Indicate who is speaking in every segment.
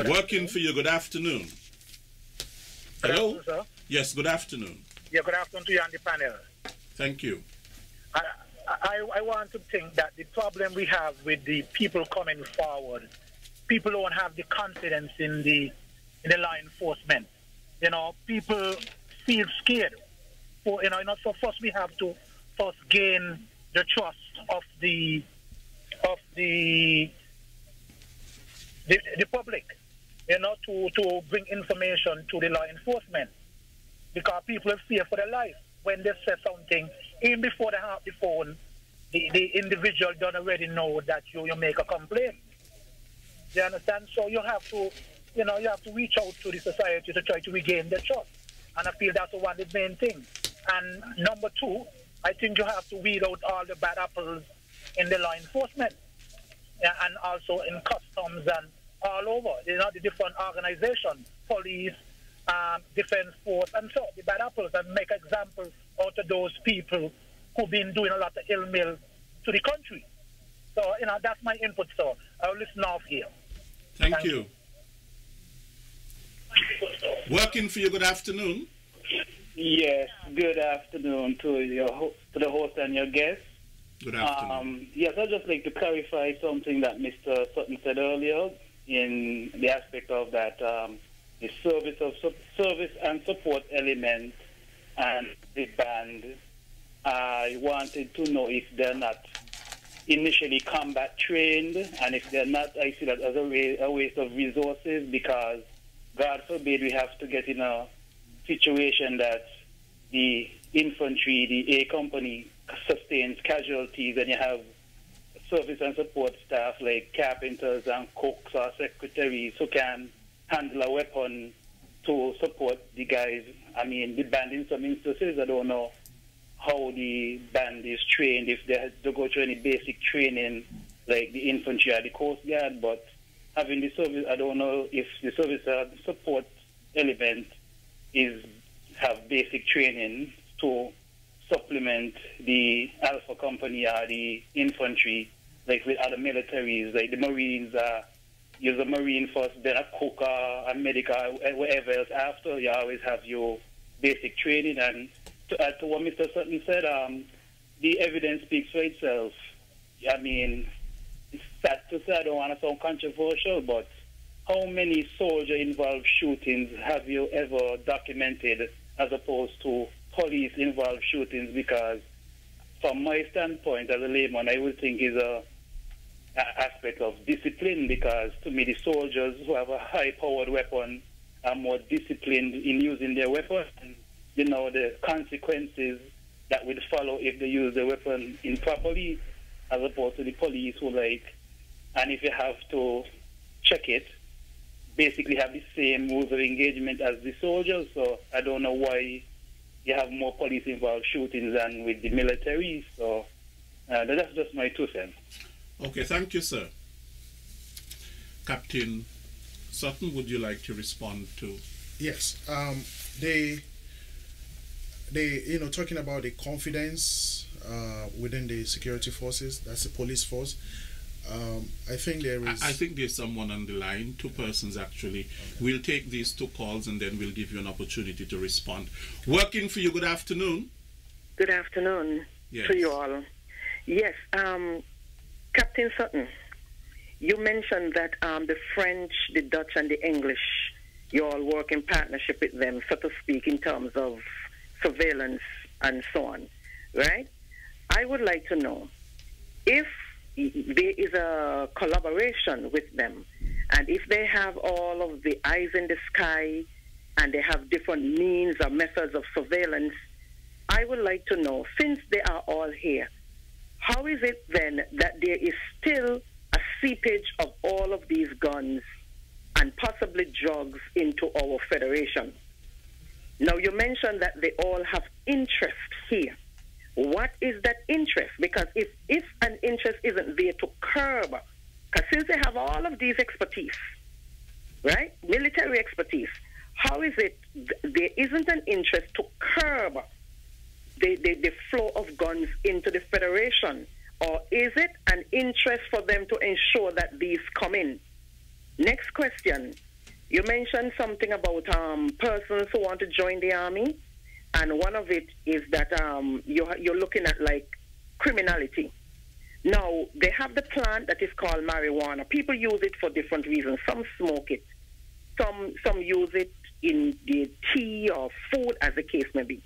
Speaker 1: Working for you. Good afternoon.
Speaker 2: Good
Speaker 1: Hello?
Speaker 2: afternoon, sir.
Speaker 1: Yes, good afternoon.
Speaker 2: Yeah, good afternoon to you and the panel.
Speaker 1: Thank you.
Speaker 2: I want to think that the problem we have with the people coming forward, people don't have the confidence in the law enforcement. You know, people feel scared. So first we have to first gain the trust of the public, you know, to bring information to the law enforcement. Because people fear for their life. When they say something, even before they have the phone, the individual don't already know that you make a complaint. You understand? So you have to, you have to reach out to the society to try to regain their trust. And I feel that's one of the main things. And number two, I think you have to weed out all the bad apples in the law enforcement. Yeah, and also in customs and all over. You know, the different organizations, police, defense force, and so the bad apples, and make examples out of those people who've been doing a lot of ill will to the country. So, that's my input, sir. I'll listen off here.
Speaker 1: Thank you. Working for you, good afternoon.
Speaker 3: Yes, good afternoon to the host and your guest.
Speaker 1: Good afternoon.
Speaker 3: Yes, I'd just like to clarify something that Mr. Sutton said earlier in the aspect of that the service and support element and the band. I wanted to know if they're not initially combat trained, and if they're not, I see that as a waste of resources, because God forbid we have to get in a situation that the infantry, the A company, sustains casualties, and you have service and support staff like carpenters and cooks or secretaries who can handle a weapon to support the guys. I mean, the band in some instances, I don't know how the band is trained, if they have to go through any basic training like the infantry or the Coast Guard, but having the service, I don't know if the service support element have basic training to supplement the Alpha Company or the infantry, like with other militaries, like the Marines, use a Marine first, then a cook, a medic, whatever else after. You always have your basic training. And to add to what Mr. Sutton said, the evidence speaks for itself. I mean, it's sad to say, I don't want to sound controversial, but how many soldier-involved shootings have you ever documented as opposed to police-involved shootings? Because from my standpoint as a layman, I would think is a aspect of discipline, because to me the soldiers who have a high-powered weapon are more disciplined in using their weapon. You know, the consequences that would follow if they use the weapon improperly, as opposed to the police who and if you have to check it, basically have the same rules of engagement as the soldiers. So I don't know why you have more police-involved shootings than with the military. So that's just my 2 cents.
Speaker 1: Okay, thank you, sir. Captain Sutton, would you like to respond to?
Speaker 4: Yes. Talking about the confidence within the security forces, that's the police force. I think there is...
Speaker 1: I think there's someone on the line, 2 persons actually. Okay. We'll take these 2 calls and then we'll give you an opportunity to respond. Working for you, good afternoon.
Speaker 5: Good afternoon to you all. Yes, Captain Sutton, you mentioned that the French, the Dutch, and the English, you all work in partnership with them, so to speak, in terms of surveillance and so on, right? I would like to know if there is a collaboration with them, and if they have all of the eyes in the sky and they have different means or methods of surveillance, I would like to know, since they are all here, how is it then that there is still a seepage of all of these guns and possibly drugs into our federation? Now, you mentioned that they all have interest here. What is that interest? Because if an interest isn't there to curb, because since they have all of these expertise, right, military expertise, how is it there isn't an interest to curb the flow of guns into the federation? Or is it an interest for them to ensure that these come in? Next question, You mentioned something about persons who want to join the army, and one of it is that you're looking at like criminality. Now, they have the plant that is called marijuana. People use it for different reasons. Some smoke it. Some use it in the tea or food, as the case may be.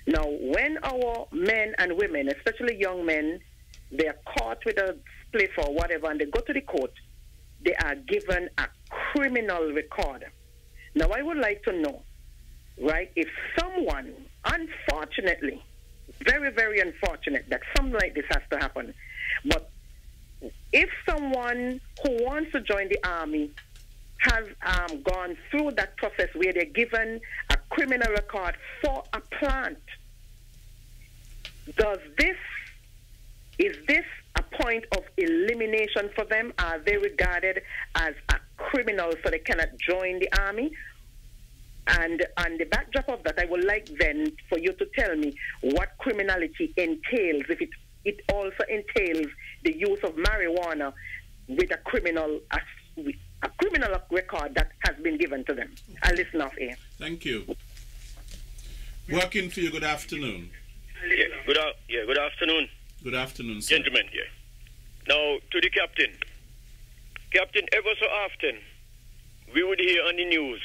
Speaker 5: Now, when our men and women, especially young men, they are caught with a spliff or whatever, and they go to the court, they are given a criminal record. Now, I would like to know, right, if someone, unfortunately, very, very unfortunate that something like this has to happen, but if someone who wants to join the army has gone through that process where they're given a criminal record for a plant, is this a point of elimination for them? Are they regarded as a criminal so they cannot join the army? And on the backdrop of that, I would like then for you to tell me what criminality entails, if it also entails the use of marijuana with a criminal record that has been given to them. I'll listen off air.
Speaker 1: Thank you. Working for you, good afternoon.
Speaker 6: Good afternoon.
Speaker 1: Good afternoon, sir.
Speaker 6: Gentlemen, Now, to the captain. Captain, ever so often, we would hear on the news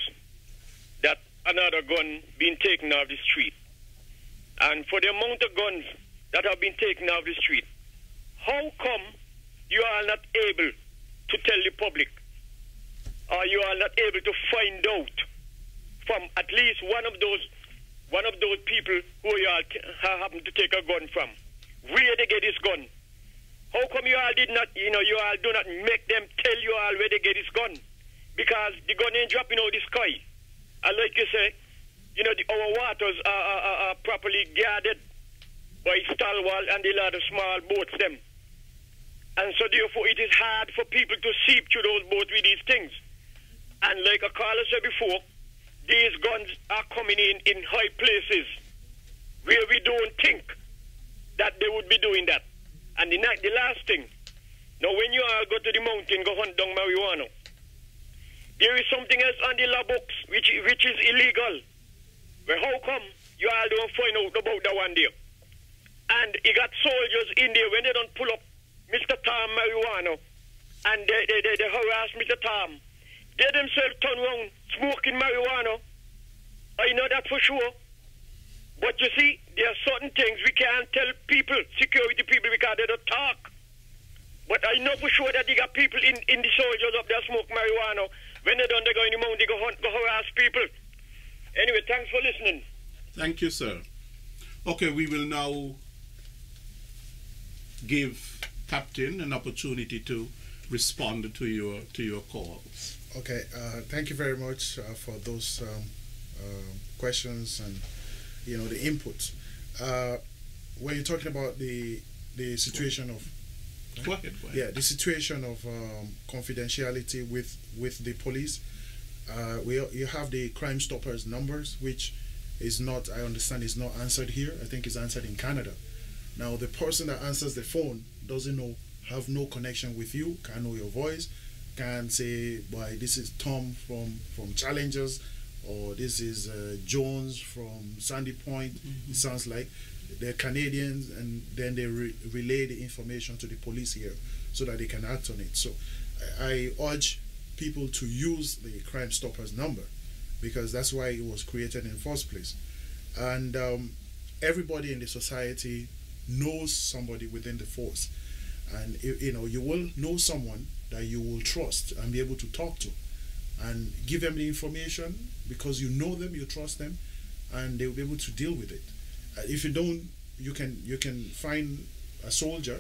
Speaker 6: that another gun being taken off the street. And for the amount of guns that have been taken off the street, how come you are not able to tell the public, or you are not able to find out from at least one of those people who you all happen to take a gun from, where they get this gun? How come you all did not, you all do not make them tell you all where they get this gun? Because the gun ain't dropping out the sky. And like you say, our waters are properly guarded by stalwart and a lot of small boats them. And so therefore it is hard for people to seep through those boats with these things. And like a caller said before, these guns are coming in high places where we don't think that they would be doing that. And the last thing, now when you all go to the mountain, go hunt down marijuana, there is something else on the law books which is illegal. Well, how come you all don't find out about that one there? And you got soldiers in there when they don't pull up Mr. Tom marijuana and they harass Mr. Tom. They themselves turn around smoking marijuana. I know that for sure. But you see, there are certain things we can't tell people, security people, because they don't talk. But I know for sure that you got people in the soldiers up there smoke marijuana. When they're done, they go in the mountain, they go hunt, go harass people. Anyway, thanks for listening.
Speaker 1: Thank you, sir. Okay, we will now give Captain an opportunity to respond to your calls.
Speaker 4: Okay, thank you very much for those questions and the inputs. When you're talking about the situation of
Speaker 1: go ahead.
Speaker 4: Yeah, the situation of confidentiality with the police, you have the Crime Stoppers numbers, which is not, I understand, is not answered here. I think it's answered in Canada. Now, the person that answers the phone doesn't have no connection with you, can't know your voice, can't say, "Why, this is Tom from Challengers," or "This is Jones from Sandy Point." It sounds like they're Canadians, and then they relay the information to the police here so that they can act on it. So I urge people to use the Crime Stoppers number, because that's why it was created in the first place. And everybody in the society knows somebody within the force, and you will know someone that you will trust and be able to talk to and give them the information, because you know them, you trust them, and they will be able to deal with it. If you don't, you can find a soldier,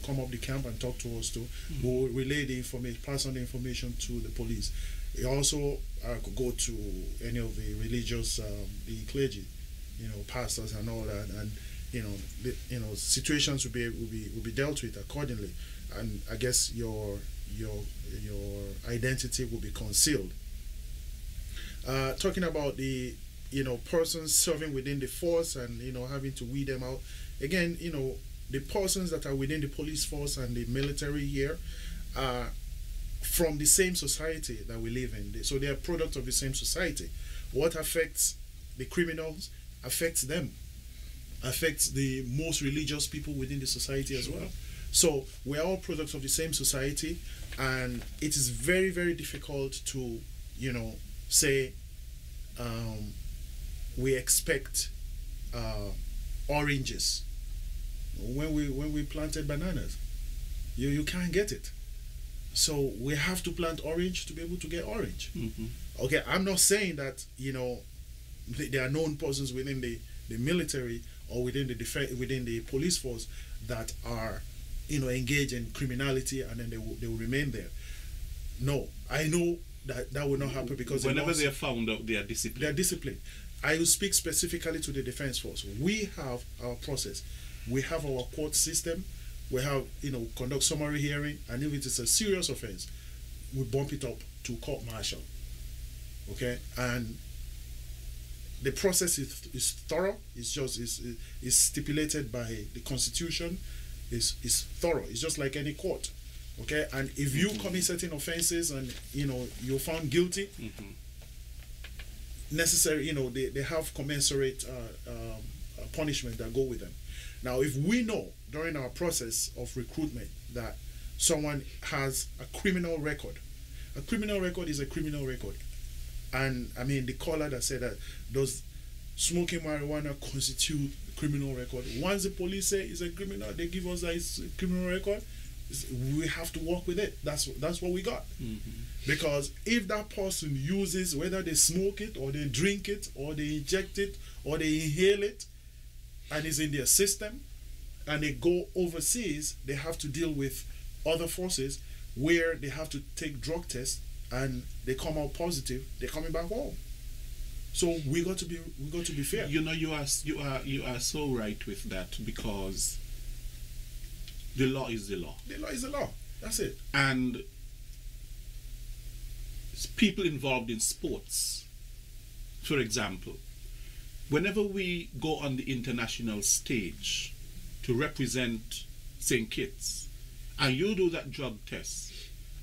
Speaker 4: come up the camp and talk to us too. We'll relay the information, pass on the information to the police. You also could go to any of the religious, the clergy, pastors and all that, and situations will be dealt with accordingly. And I guess your identity will be concealed. Talking about the persons serving within the force and having to weed them out. Again, the persons that are within the police force and the military here are from the same society that we live in. So they are product of the same society. What affects the criminals affects them, affects the most religious people within the society as well. So we're all products of the same society, and it is very, very difficult to, you know, say we expect oranges when we planted bananas. You can't get it. So we have to plant orange to be able to get orange. Okay, I'm not saying that, you know, there are known persons within the military or within the police force that are, you know, engaged in criminality and then they will remain there. No, I know that will not happen, because
Speaker 1: whenever they are found out, they are disciplined.
Speaker 4: They are disciplined. I will speak specifically to the defense force. We have our process. We have our court system. We have, you know, conduct summary hearing, and if it is a serious offense, we bump it up to court martial. Okay, and the process is thorough. It's just is stipulated by the Constitution. Is thorough. It's just like any court. Okay, and if you commit certain offenses and, you know, you're found guilty, necessary, you know, they have commensurate punishment that go with them. Now, if we know during our process of recruitment that someone has a criminal record is a criminal record. And I mean, the caller that said that, does smoking marijuana constitute a criminal record? Once the police say it's a criminal, they give us a criminal record, we have to work with it. That's what we got. Because if that person uses, whether they smoke it or they drink it or they inject it or they inhale it, and is in their system, and they go overseas, they have to deal with other forces where they have to take drug tests, and they come out positive, they're coming back home. So we got to be fair.
Speaker 1: You know, you are so right with that, because the law is the law.
Speaker 4: The law is the law. That's it.
Speaker 1: And people involved in sports, for example, whenever we go on the international stage to represent St. Kitts, and you do that drug test,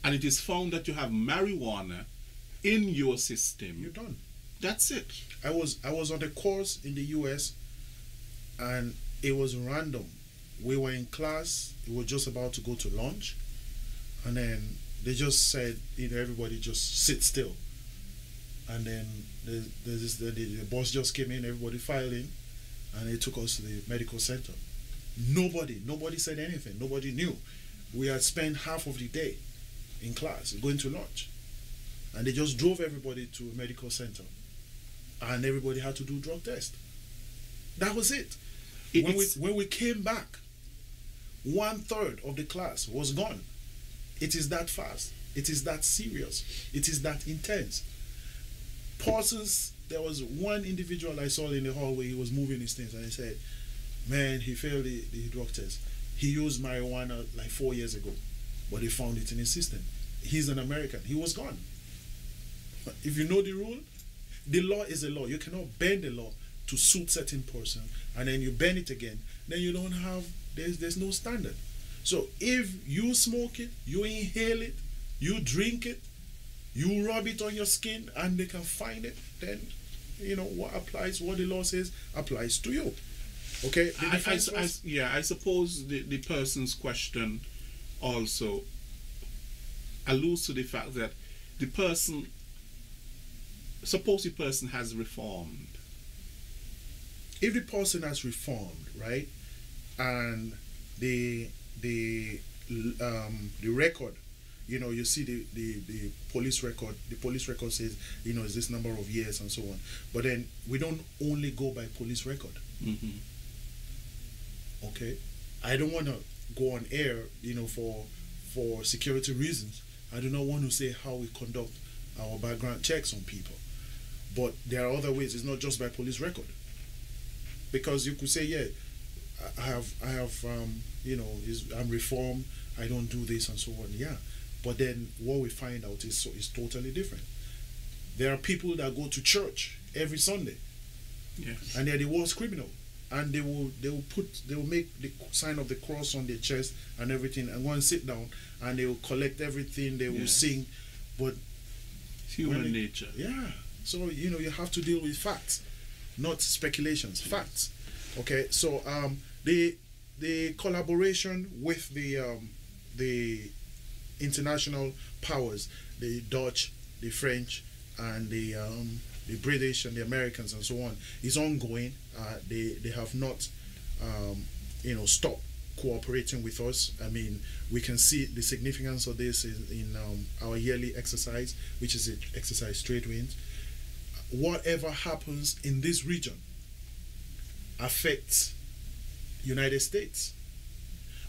Speaker 1: and it is found that you have marijuana in your system,
Speaker 4: you're done.
Speaker 1: That's it.
Speaker 4: I was on a course in the US, and it was random. We were in class, we were just about to go to lunch, and then they just said, you know, everybody just sit still. And then the boss just came in, everybody filed in, and they took us to the medical center. Nobody said anything. Nobody knew. We had spent half of the day in class going to lunch, and they just drove everybody to a medical center, and everybody had to do drug test. That was it. When we came back, 1/3 of the class was gone. It is that fast. It is that serious. It is that intense. Persons, there was one individual I saw in the hallway, he was moving his things, and he said, man, he failed the drug test. He used marijuana like 4 years ago, but they found it in his system. He's an American. He was gone. If you know the rule, the law is a law. You cannot bend the law to suit certain person, and then you bend it again. Then you don't have, there's no standard. So if you smoke it, you inhale it, you drink it, you rub it on your skin, and they can find it, then, you know, what applies, what the law says applies to you. Okay?
Speaker 1: I suppose the person's question also alludes to the fact that the person, suppose the person has reformed.
Speaker 4: If the person has reformed, right, and the record, you know, you see the police record. The police record says, you know, is this number of years and so on. But then we don't only go by police record. Okay, I don't want to go on air, you know, for security reasons. I do not want to say how we conduct our background checks on people. But there are other ways. It's not just by police record. Because you could say, yeah, I have, you know, I'm reformed. I don't do this and so on. Yeah, but then what we find out is totally different. There are people that go to church every Sunday,
Speaker 1: yes,
Speaker 4: and they're the worst criminal. and they will make the sign of the cross on their chest and everything, and go and sit down, and they will collect everything. They will sing, but
Speaker 1: it's human nature.
Speaker 4: Yeah. So you have to deal with facts, not speculations. Facts. Okay. So the collaboration with the international powers, the Dutch, the French, and the British and the Americans and so on, is ongoing. They have not stopped cooperating with us. I mean, we can see the significance of this in our yearly exercise, which is the exercise Trade Winds. Whatever happens in this region affects United States,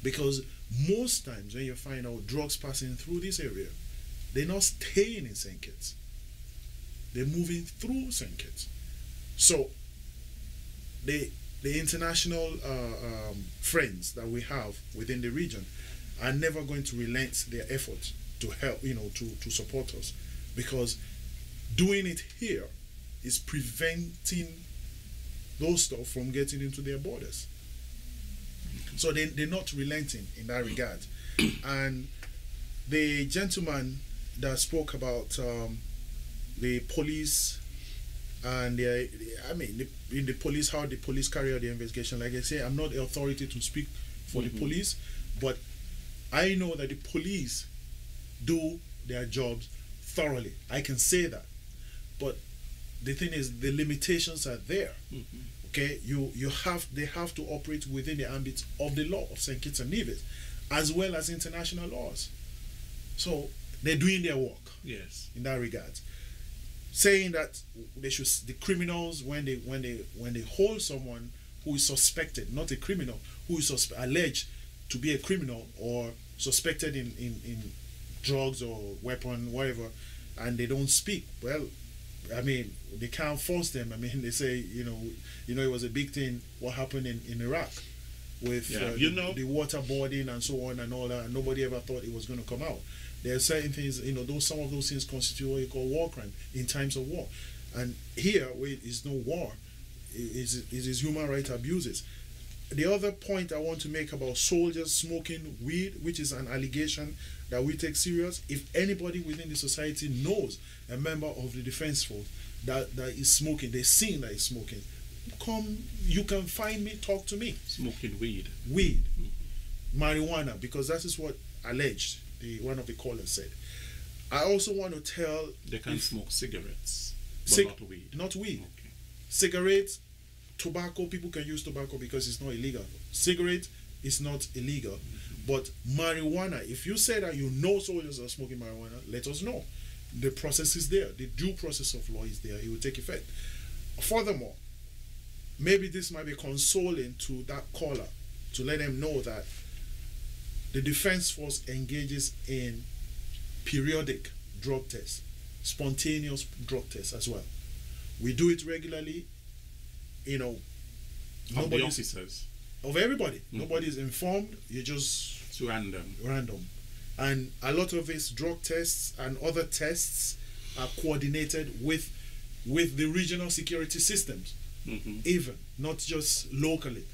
Speaker 4: because most times when you find out drugs passing through this area, they're not staying in St. Kitts. They're moving through St. Kitts. So the international friends that we have within the region are never going to relent their efforts to help, to support us, because doing it here is preventing those stuff from getting into their borders. So they're not relenting in that regard. And the gentleman that spoke about the police and in the police, how the police carry out the investigation. Like I say, I'm not the authority to speak for the police, but I know that the police do their jobs thoroughly. I can say that. But the thing is, the limitations are there. Okay, they have to operate within the ambit of the law of St. Kitts and Nevis, as well as international laws. So they're doing their work. Yes. In that regard, saying that the criminals, when they hold someone who is suspected, not a criminal, who is alleged to be a criminal or suspected in drugs or weapon, whatever, and they don't speak, well, I mean, they can't force them. I mean, they say, it was a big thing what happened in Iraq with the waterboarding and so on and all that, and nobody ever thought it was going to come out. There are certain things, some of those things constitute what you call war crime in times of war. And here, where it is no war, it is human rights abuses. The other point I want to make about soldiers smoking weed, which is an allegation that we take serious. If anybody within the society knows a member of the defense force that is smoking, they're seeing that is smoking, come, you can find me, talk to me.
Speaker 1: Smoking weed.
Speaker 4: Marijuana, because that is what alleged one of the callers said. I also want to tell...
Speaker 1: They can smoke cigarettes, but not weed.
Speaker 4: Not weed.
Speaker 1: Okay.
Speaker 4: Cigarettes, tobacco, people can use tobacco because it's not illegal. Cigarette is not illegal. But marijuana, if you say that soldiers are smoking marijuana, let us know. The process is there. The due process of law is there. It will take effect. Furthermore, maybe this might be consoling to that caller to let them know that the Defense Force engages in periodic drug tests, spontaneous drug tests as well. We do it regularly,
Speaker 1: Of the officers?
Speaker 4: Of everybody. Nobody is informed. You just...
Speaker 1: It's random.
Speaker 4: And a lot of these drug tests and other tests are coordinated with the regional security systems, even, not just locally.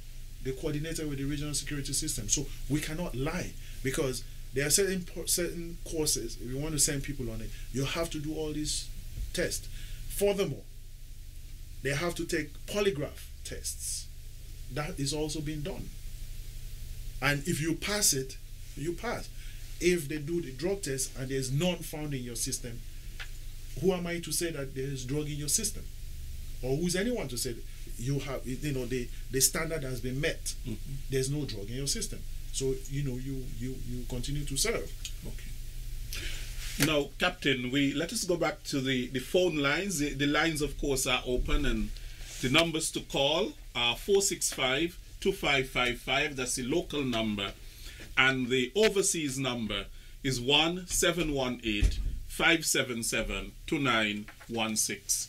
Speaker 4: They're coordinated with the regional security system. So we cannot lie, because there are certain courses, if you want to send people on it, you have to do all these tests. Furthermore, they have to take polygraph tests. That is also being done. And if you pass it, you pass. If they do the drug test and there's none found in your system, who am I to say that there is drug in your system? Or who's anyone to say that you have, the standard has been met? There's no drug in your system. So, you continue to serve.
Speaker 1: Okay. Now, Captain, let us go back to the phone lines. The lines, of course, are open, and the numbers to call are 465-2555. That's the local number. And the overseas number is 1718-577-2916.